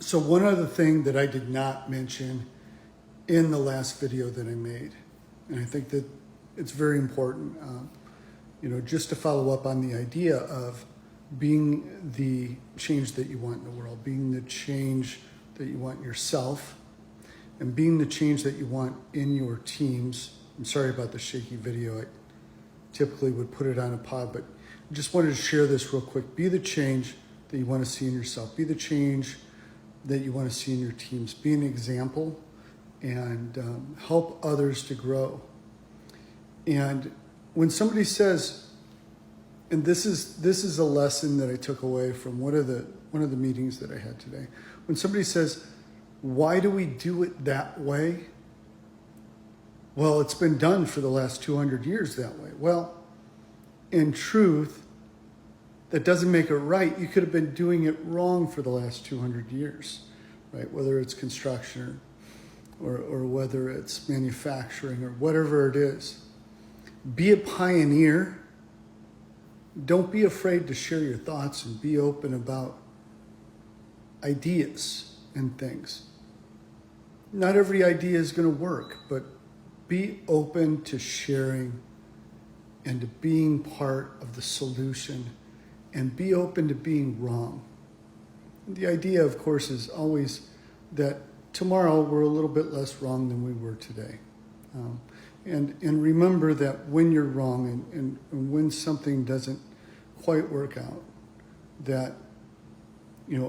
So one other thing that I did not mention in the last video that I made, and I think that it's very important, just to follow up on the idea of being the change that you want in the world, being the change that you want yourself, and being the change that you want in your teams. I'm sorry about the shaky video. I typically would put it on a pod, but I just wanted to share this real quick. Be the change that you want to see in yourself. Be the change that you want to see in your teams. Be an example and help others to grow. And when somebody says, and this is a lesson that I took away from one of the meetings that I had today. When somebody says, why do we do it that way? Well, it's been done for the last 200 years that way. Well, in truth, that doesn't make it right. You could have been doing it wrong for the last 200 years, right? Whether it's construction or whether it's manufacturing or whatever it is. Be a pioneer. Don't be afraid to share your thoughts and be open about ideas and things. Not every idea is going to work, but be open to sharing and to being part of the solution, and be open to being wrong. The idea, of course, is always that tomorrow we're a little bit less wrong than we were today. And remember that when you're wrong and when something doesn't quite work out, that,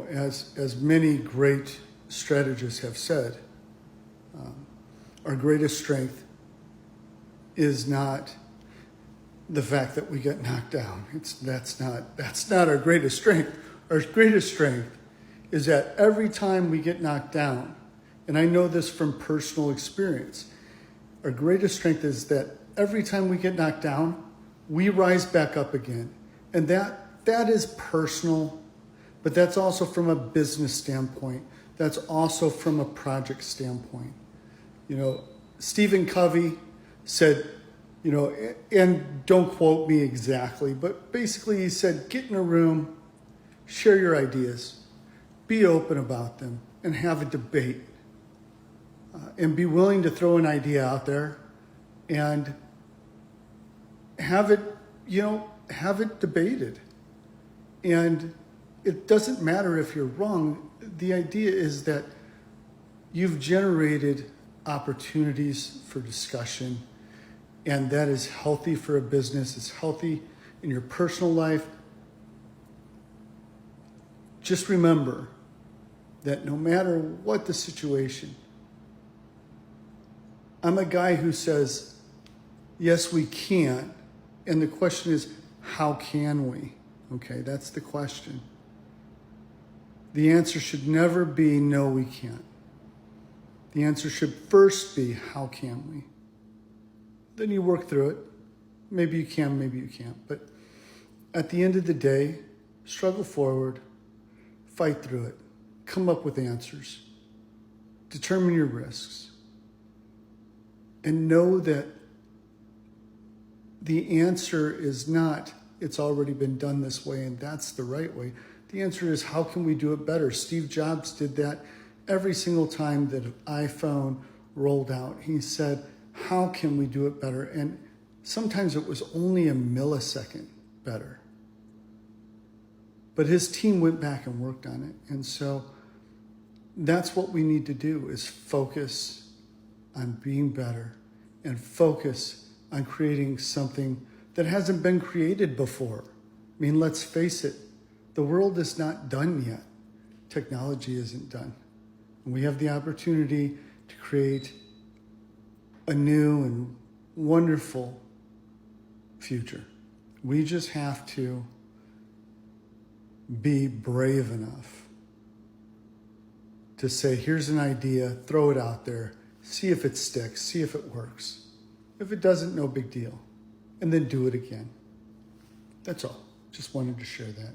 as many great strategists have said, our greatest strength is not the fact that we get knocked down. That's not our greatest strength. Our greatest strength is that every time we get knocked down, and I know this from personal experience, our greatest strength is that every time we get knocked down, we rise back up again. And that is personal, but that's also from a business standpoint. That's also from a project standpoint. Stephen Covey said, and don't quote me exactly, but basically he said, get in a room, share your ideas, be open about them, and have a debate. And be willing to throw an idea out there and have it debated. And it doesn't matter if you're wrong. The idea is that you've generated opportunities for discussion, and that is healthy for a business. It's healthy in your personal life. Just remember that no matter what the situation, I'm a guy who says, yes, we can. And the question is, how can we? Okay, that's the question. The answer should never be, no, we can't. The answer should first be, how can we? Then you work through it. Maybe you can, maybe you can't. But at the end of the day, struggle forward, fight through it, come up with answers, determine your risks, and know that the answer is not, it's already been done this way and that's the right way. The answer is, how can we do it better? Steve Jobs did that every single time that an iPhone rolled out. He said, how can we do it better? And sometimes it was only a millisecond better. But his team went back and worked on it. And so that's what we need to do, is focus on being better and focus on creating something that hasn't been created before. I mean, let's face it, the world is not done yet. Technology isn't done. And we have the opportunity to create a new and wonderful future. We just have to be brave enough to say, here's an idea, throw it out there, see if it sticks, see if it works. If it doesn't, no big deal. And then do it again. That's all. Just wanted to share that.